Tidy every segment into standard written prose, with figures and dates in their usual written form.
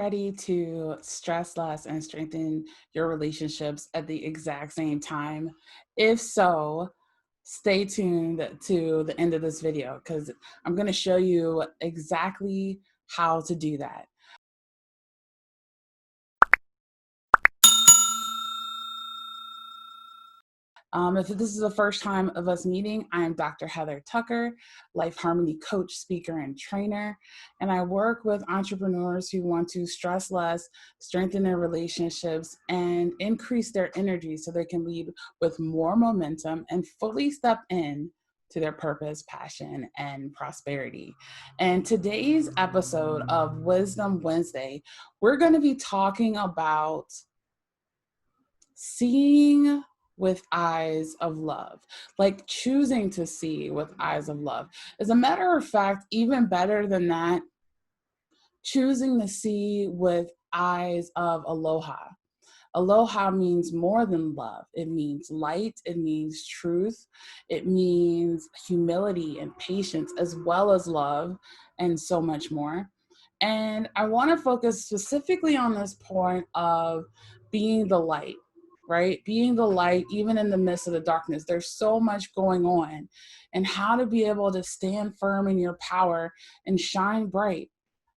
ready to stress less and strengthen your relationships at the exact same time? If so, stay tuned to the end of this video because I'm going to show you exactly how to do that. If this is the first time of us meeting, I am Dr. Heather Tucker, Life Harmony coach, speaker, and trainer. And I work with entrepreneurs who want to stress less, strengthen their relationships, and increase their energy so they can lead with more momentum and fully step in to their purpose, passion, and prosperity. And today's episode of Wisdom Wednesday, we're going to be talking about seeing with eyes of love, like choosing to see with eyes of love. As a matter of fact, even better than that, choosing to see with eyes of aloha. Aloha means more than love. It means light, it means truth, it means humility and patience, as well as love, and so much more. And I want to focus specifically on this point of being the light, right? Being the light, even in the midst of the darkness. There's so much going on, and how to be able to stand firm in your power and shine bright,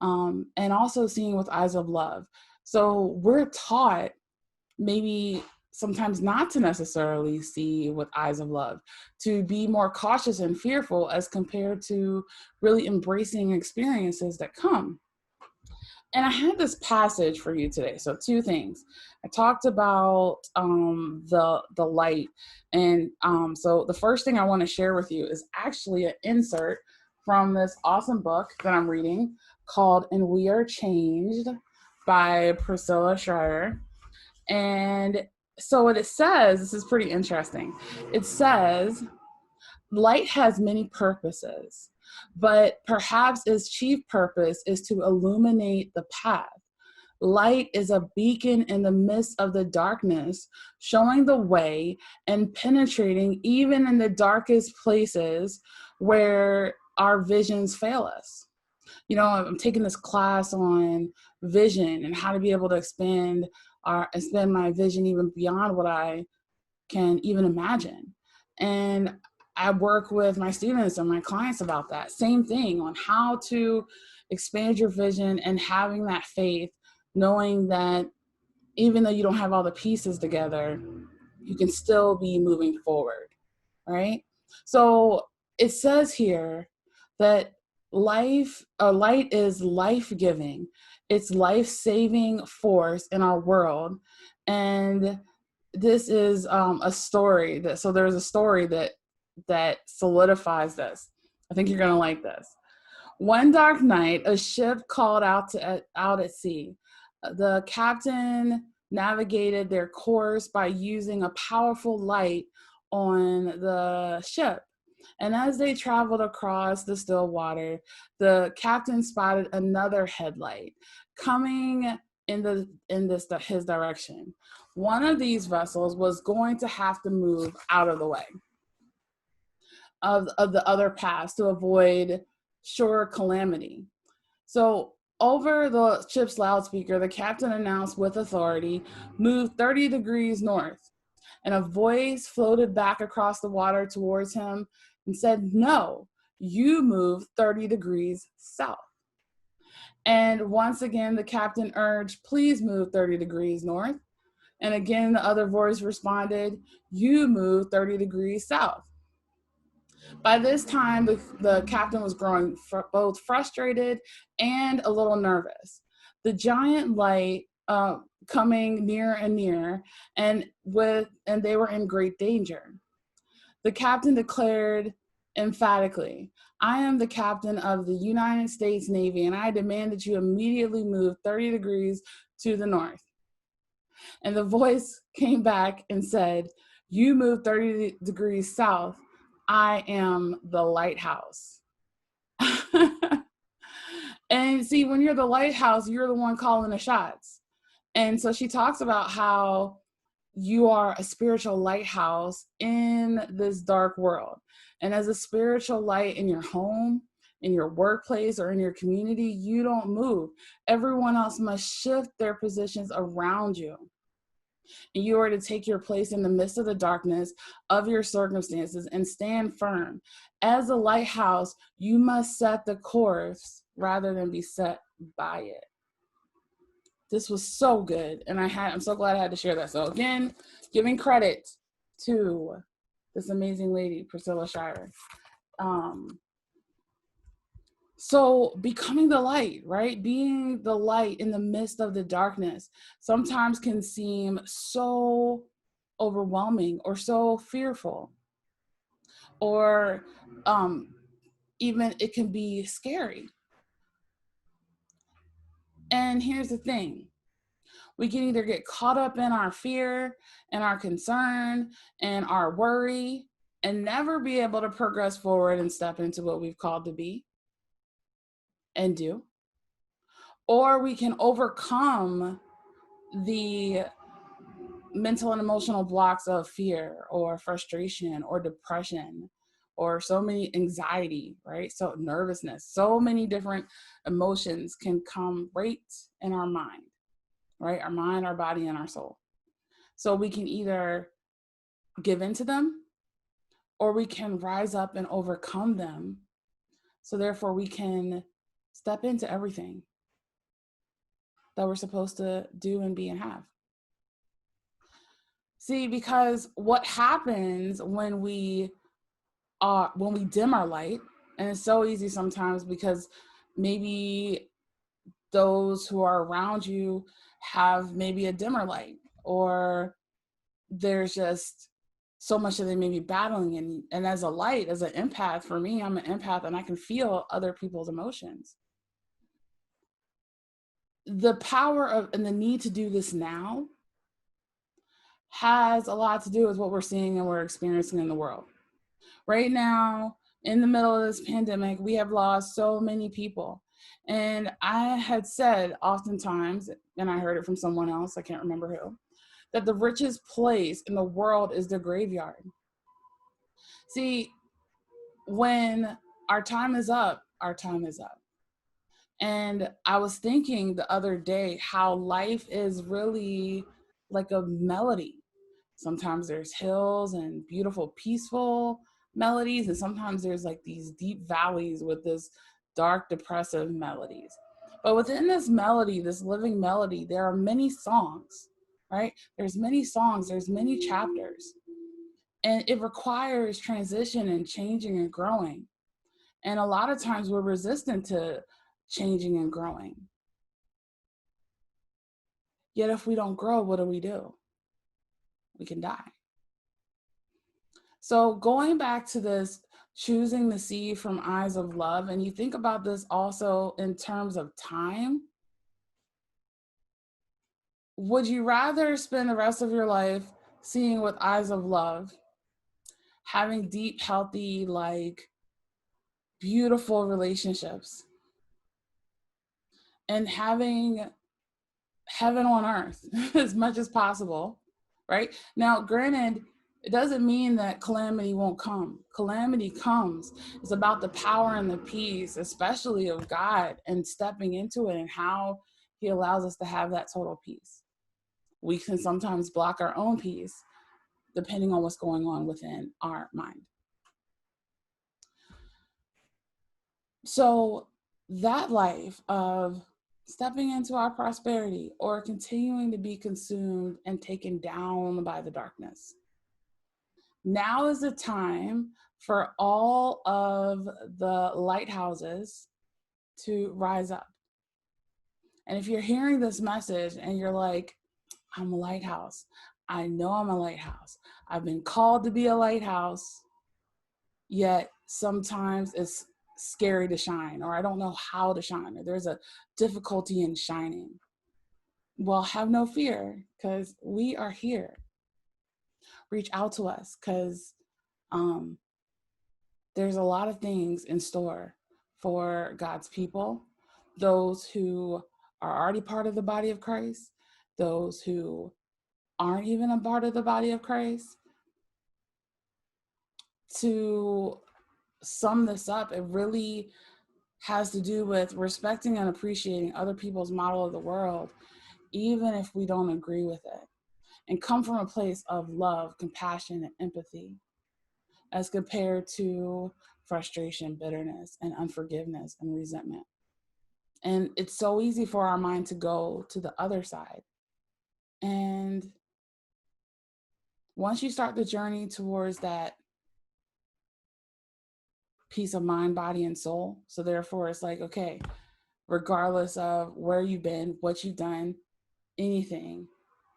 and also seeing with eyes of love. So we're taught maybe sometimes not to necessarily see with eyes of love, to be more cautious and fearful as compared to really embracing experiences that come. And I had this passage for you today. So two things. I talked about the light, and so the first thing I want to share with you is actually an insert from this awesome book that I'm reading called "And We Are Changed" by Priscilla Shirer. And so what it says, this is pretty interesting. It says, light has many purposes, but perhaps its chief purpose is to illuminate the path. Light is a beacon in the midst of the darkness, showing the way and penetrating even in the darkest places where our visions fail us. You know, I'm taking this class on vision and how to be able to expand my vision even beyond what I can even imagine. And I work with my students and my clients about that same thing, on how to expand your vision and having that faith, knowing that even though you don't have all the pieces together, you can still be moving forward, right? So it says here that light is life-giving. It's life-saving force in our world. And this is a story so there's a story that solidifies this. I think you're going to like this. One dark night, a ship called out at sea. The captain navigated their course by using a powerful light on the ship. And as they traveled across the still water, the captain spotted another headlight coming in his direction. One of these vessels was going to have to move out of the way of the other paths to avoid sure calamity. So over the ship's loudspeaker, the captain announced with authority, "Move 30 degrees north." And a voice floated back across the water towards him and said, "No, you move 30 degrees south." And once again, the captain urged, "Please move 30 degrees north." And again, the other voice responded, "You move 30 degrees south." By this time, the captain was growing both frustrated and a little nervous. The giant light coming near and near, and they were in great danger. The captain declared emphatically, "I am the captain of the United States Navy, and I demand that you immediately move 30 degrees to the north." And the voice came back and said, "You move 30 degrees south. I am the lighthouse." And see, when you're the lighthouse, you're the one calling the shots. And so she talks about how you are a spiritual lighthouse in this dark world. And as a spiritual light in your home, in your workplace or in your community, you don't move. Everyone else must shift their positions around you. And you are to take your place in the midst of the darkness of your circumstances and stand firm. As a lighthouse, you must set the course rather than be set by it. This was so good, and I'm so glad I had to share that. So again, giving credit to this amazing lady, Priscilla Shirer. So becoming the light, right? Being the light in the midst of the darkness sometimes can seem so overwhelming or so fearful, or even it can be scary. And here's the thing. We can either get caught up in our fear and our concern and our worry and never be able to progress forward and step into what we've called to be and do. Or we can overcome the mental and emotional blocks of fear or frustration or depression or so many anxiety, right? So nervousness, so many different emotions can come right in our mind, right? Our mind, our body, and our soul. So we can either give into them or we can rise up and overcome them. So therefore we can step into everything that we're supposed to do and be and have. See, because what happens when we dim our light, and it's so easy sometimes because maybe those who are around you have maybe a dimmer light, or there's just so much that they may be battling. And as a light, as an empath, for me, I'm an empath and I can feel other people's emotions. The power of and the need to do this now has a lot to do with what we're seeing and we're experiencing in the world. Right now, in the middle of this pandemic, we have lost so many people. And I had said oftentimes, and I heard it from someone else, I can't remember who, that the richest place in the world is the graveyard. See, when our time is up, our time is up. And I was thinking the other day how life is really like a melody. Sometimes there's hills and beautiful, peaceful melodies, and sometimes there's like these deep valleys with this dark, depressive melodies. But within this melody, this living melody, there are many songs, right? There's many songs, there's many chapters. And it requires transition and changing and growing. And a lot of times we're resistant to changing and growing. Yet if we don't grow, what do? We can die. So going back to this, choosing to see from eyes of love, and you think about this also in terms of time. Would you rather spend the rest of your life seeing with eyes of love, having deep, healthy, like beautiful relationships, and having heaven on earth as much as possible, right? Now, granted, it doesn't mean that calamity won't come. Calamity comes. It's about the power and the peace, especially of God, and stepping into it and how He allows us to have that total peace. We can sometimes block our own peace depending on what's going on within our mind. So, that life of stepping into our prosperity or continuing to be consumed and taken down by the darkness. Now is the time for all of the lighthouses to rise up. And if you're hearing this message and you're like, I'm a lighthouse, I know I'm a lighthouse, I've been called to be a lighthouse, yet sometimes it's scary to shine, or I don't know how to shine, or there's a difficulty in shining. Well, have no fear, because we are here. Reach out to us, because there's a lot of things in store for God's people, those who are already part of the body of Christ, those who aren't even a part of the body of Christ. To sum this up, it really has to do with respecting and appreciating other people's model of the world, even if we don't agree with it, and come from a place of love, compassion, and empathy, as compared to frustration, bitterness, and unforgiveness and resentment. And it's so easy for our mind to go to the other side. And once you start the journey towards that peace of mind, body, and soul, so therefore it's like, okay, regardless of where you've been, what you've done, anything,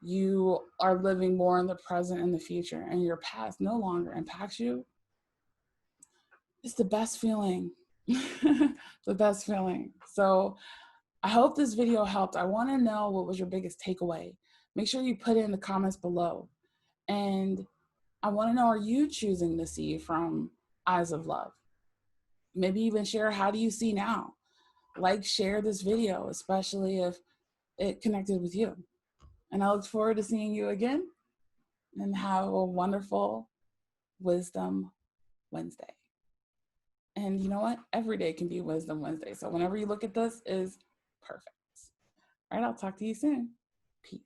you are living more in the present and the future, and your past no longer impacts you. It's the best feeling. The best feeling. So I hope this video helped. I want to know, what was your biggest takeaway? Make sure you put it in the comments below. And I want to know, are you choosing to see from eyes of love? Maybe even share, how do you see now? Like, share this video, especially if it connected with you. And I look forward to seeing you again, and have a wonderful Wisdom Wednesday. And you know what? Every day can be Wisdom Wednesday. So whenever you look at this, is perfect. All right, I'll talk to you soon. Peace.